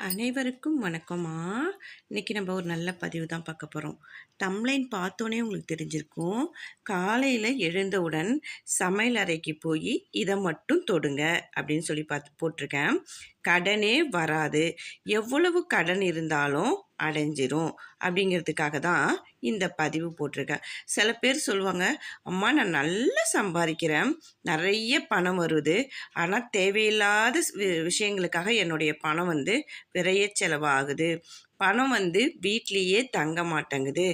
அனைவருக்கும் வணக்கம்மா. இன்னைக்கு நம்ம ஒரு நல்ல பதிவு தான் பார்க்க போகிறோம். தம்ப்லைன் பார்த்தோன்னே உங்களுக்கு தெரிஞ்சிருக்கும். காலையில் எழுந்தவுடன் சமையல் அறைக்கு போய் இதை மட்டும் தொடுங்க அப்படின்னு சொல்லி போட்டிருக்கேன். கடனே வராது, எவ்வளவு கடன் இருந்தாலும் அடைஞ்சிரும் அப்படிங்கிறதுக்காக தான் இந்த பதிவு போட்டிருக்கேன். சில பேர் சொல்லுவாங்க, அம்மா நான் நல்லா சம்பாதிக்கிறேன், நிறைய பணம் வருது, ஆனால் தேவையில்லாத விஷயங்களுக்காக என்னுடைய பணம் விரைய செலவாகுது, பணம் வீட்லேயே தங்க மாட்டேங்குது,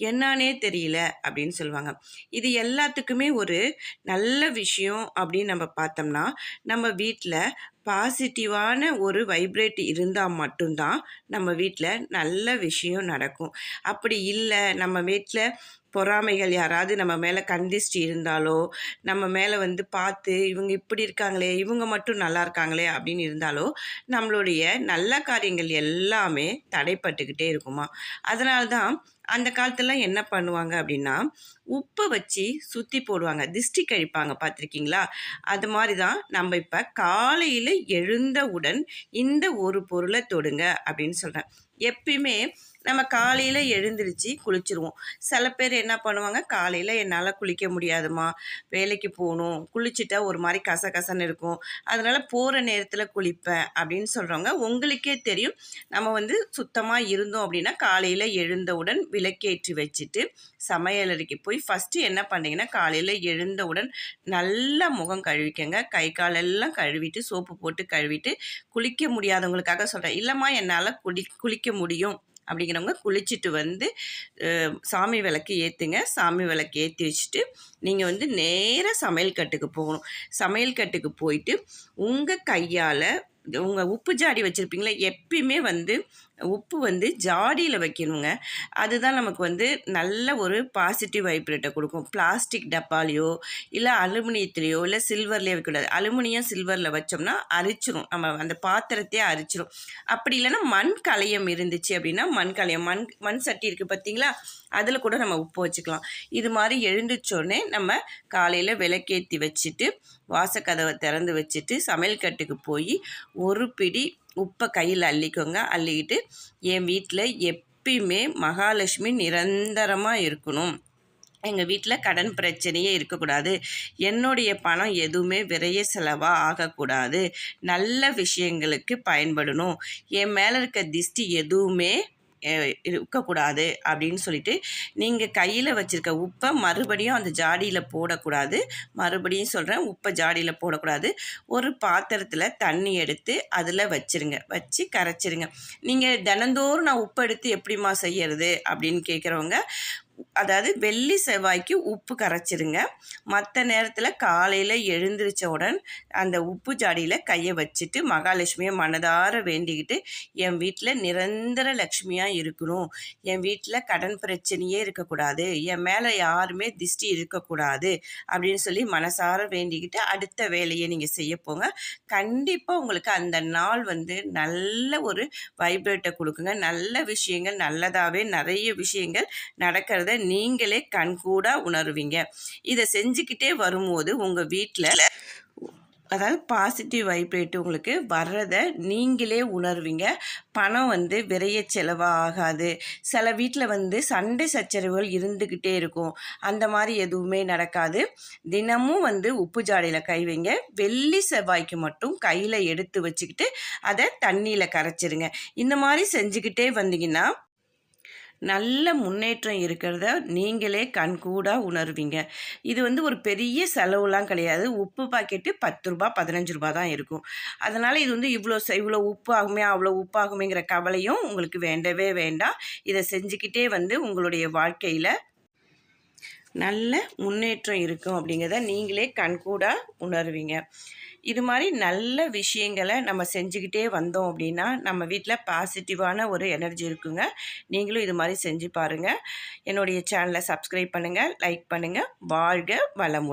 என்னானே தெரியல அப்படின்னு சொல்லுவாங்க. இது எல்லாத்துக்குமே ஒரு நல்ல விஷயம் அப்படின்னு நம்ம பார்த்தோம்னா, நம்ம வீட்டில் பாசிட்டிவான ஒரு வைப்ரேட் இருந்தால் மட்டும்தான் நம்ம வீட்டில் நல்ல விஷயம் நடக்கும். அப்படி இல்லை, நம்ம வீட்டில் பொறாமைகள் யாராவது நம்ம மேலே கண்டிஸ்ட் இருந்தாலோ, நம்ம மேலே பார்த்து இவங்க இப்படி இருக்காங்களே, இவங்க மட்டும் நல்லா இருக்காங்களே அப்படின்னு இருந்தாலோ, நம்மளுடைய நல்ல காரியங்கள் எல்லாமே தடைப்பட்டுக்கிட்டே இருக்குமா. அதனால்தான் அந்த காலத்துலலாம் என்ன பண்ணுவாங்க அப்படின்னா, உப்பை வச்சு சுற்றி போடுவாங்க, திஷ்டி கழிப்பாங்க, பார்த்துருக்கீங்களா? அது மாதிரி தான் நம்ம இப்போ காலையில் எழுந்தவுடன் இந்த ஒரு பொருளை தொடுங்க அப்படின்னு சொல்கிறேன். எப்பயுமே நம்ம காலையில் எழுந்திரிச்சு குளிச்சுருவோம். சில பேர் என்ன பண்ணுவாங்க, காலையில் என்னால் குளிக்க முடியாதுமா, வேலைக்கு போகணும், குளிச்சுட்டா ஒரு மாதிரி கசகசன்னு இருக்கும், அதனால் போகிற நேரத்தில் குளிப்பேன் அப்படின்னு சொல்கிறவங்க, உங்களுக்கே தெரியும். நம்ம சுத்தமாக இருந்தோம் அப்படின்னா காலையில் எழுந்தவுடன் விளக்கேற்றி வச்சுட்டு சமையலறைக்கு போய் ஃபஸ்ட்டு என்ன பண்ணிங்கன்னா, காலையில் எழுந்தவுடன் நல்லா முகம் கழுவிக்கங்க, கை காலெல்லாம் கழுவிட்டு சோப்பு போட்டு கழுவிட்டு, குளிக்க முடியாதவங்களுக்காக சொல்கிறேன், இல்லைம்மா என்னால் குளிக்க முடியும் அப்படிங்கிறவங்க குளிச்சுட்டு சாமி விளக்கு ஏற்றுங்க. சாமி விளக்கு ஏற்றி வச்சுட்டு நீங்கள் நேராக சமையல் கட்டுக்கு போகணும். சமையல் கட்டுக்கு போயிட்டு உங்கள் கையால் உங்கள் உப்பு ஜாடி வச்சுருப்பீங்களா, எப்பயுமே உப்பு ஜாடியில் வைக்கணுங்க. அதுதான் நமக்கு நல்ல ஒரு பாசிட்டிவ் வைப்ரேட்டை கொடுக்கும். பிளாஸ்டிக் டப்பாலையோ இல்லை அலுமினியத்துலேயோ இல்லை சில்வர்லேயோ வைக்கக்கூடாது. அலுமினியம் சில்வரில் வச்சோம்னா அரிச்சிரும், நம்ம அந்த பாத்திரத்தையே அரிச்சிரும். அப்படி இல்லைன்னா மண் கலையம் இருந்துச்சு அப்படின்னா, மண் கலையம் மண் சட்டி இருக்குது பார்த்தீங்களா, அதில் கூட நம்ம உப்பு வச்சுக்கலாம். இது மாதிரி எழுந்திரிச்சோடனே நம்ம காலையில் விளக்கேற்றி வச்சுட்டு வாசக்கதவை திறந்து வச்சுட்டு சமையல் கட்டுக்கு போய் ஒரு பிடி உப்பை கையில் அள்ளிக்கோங்க. அள்ளிக்கிட்டு, என் வீட்டில் எப்பயுமே மகாலட்சுமி நிரந்தரமாக இருக்கணும், எங்கள் வீட்டில் கடன் பிரச்சனையே இருக்கக்கூடாது, என்னுடைய பணம் எதுவுமே விரைய செலவாக ஆகக்கூடாது, நல்ல விஷயங்களுக்கு பயன்படணும், என் மேலே இருக்க திஷ்டி எதுவுமே இருக்கக்கூடாது அப்படின்னு சொல்லிட்டு நீங்கள் கையில் வச்சுருக்க உப்பை மறுபடியும் அந்த ஜாடியில் போடக்கூடாது. மறுபடியும் சொல்கிறேன், உப்பை ஜாடியில் போடக்கூடாது. ஒரு பாத்திரத்தில் தண்ணி எடுத்து அதில் வச்சுருங்க, வச்சு கரைச்சிருங்க. நீங்கள் தினந்தோறும் நான் உப்பு எடுத்து எப்படிம்மா செய்யறது அப்படின்னு கேட்குறவங்க, அதாவது வெள்ளி செவ்வாய்க்கு உப்பு கரைச்சிருங்க. மற்ற நேரத்தில் காலையில் எழுந்திரிச்சவுடன் அந்த உப்பு ஜாடியில் கையை வச்சுட்டு மகாலட்சுமியை மனதார வேண்டிக்கிட்டு, என் வீட்டில் நிரந்தர லக்ஷ்மியாக இருக்கணும், என் வீட்டில் கடன் பிரச்சனையே இருக்கக்கூடாது, என் மேலே யாருமே திஷ்டி இருக்கக்கூடாது அப்படின்னு சொல்லி மனசார வேண்டிக்கிட்டு அடுத்த வேலையை நீங்கள் செய்ய போங்க. கண்டிப்பாக உங்களுக்கு அந்த நாள் நல்ல ஒரு வைப்ரேட்டை கொடுக்குங்க. நல்ல விஷயங்கள், நல்லதாகவே நிறைய விஷயங்கள் நடக்கிறத நீங்களே கண்கூடா உணர்வீங்க. இதை செஞ்சுக்கிட்டே வரும்போது உங்கள் வீட்டில், அதாவது பாசிட்டிவ் வைப்ரேட் உங்களுக்கு வர்றதை நீங்களே உணர்வீங்க. பணம் விரைய செலவாகாது. சில வீட்டில் சண்டை சச்சரவுகள் இருந்துக்கிட்டே இருக்கும், அந்த மாதிரி எதுவுமே நடக்காது. தினமும் உப்பு ஜாடியில் கை வைங்க. வெள்ளி செவ்வாய்க்கு மட்டும் கையில் எடுத்து வச்சுக்கிட்டு அதை தண்ணியில் கரைச்சிருங்க. இந்த மாதிரி செஞ்சுக்கிட்டே வந்தீங்கன்னா நல்ல முன்னேற்றம் இருக்கிறத நீங்களே கண்கூடாக உணர்வீங்க. இது ஒரு பெரிய செலவுலாம் கிடையாது. உப்பு பாக்கெட்டு 10 ரூபா 15 ரூபா தான் இருக்கும். அதனால் இது இவ்வளோ உப்பு ஆகுமே அவ்வளோ உப்பு ஆகுமேங்கிற கவலையும் உங்களுக்கு வேண்டவே வேண்டாம். இதை செஞ்சுக்கிட்டே உங்களுடைய வாழ்க்கையில் நல்ல முன்னேற்றம் இருக்கும் அப்படிங்கிறத நீங்களே கண்கூடாக உணர்வீங்க. இது மாதிரி நல்ல விஷயங்களை நம்ம செஞ்சுக்கிட்டே வந்தோம் அப்படின்னா நம்ம வீட்டில் பாசிட்டிவான ஒரு எனர்ஜி இருக்குங்க. நீங்களும் இது மாதிரி செஞ்சு பாருங்கள். என்னுடைய சேனலை சப்ஸ்கிரைப் பண்ணுங்கள், லைக் பண்ணுங்கள். வாழ்க வளமுடன்.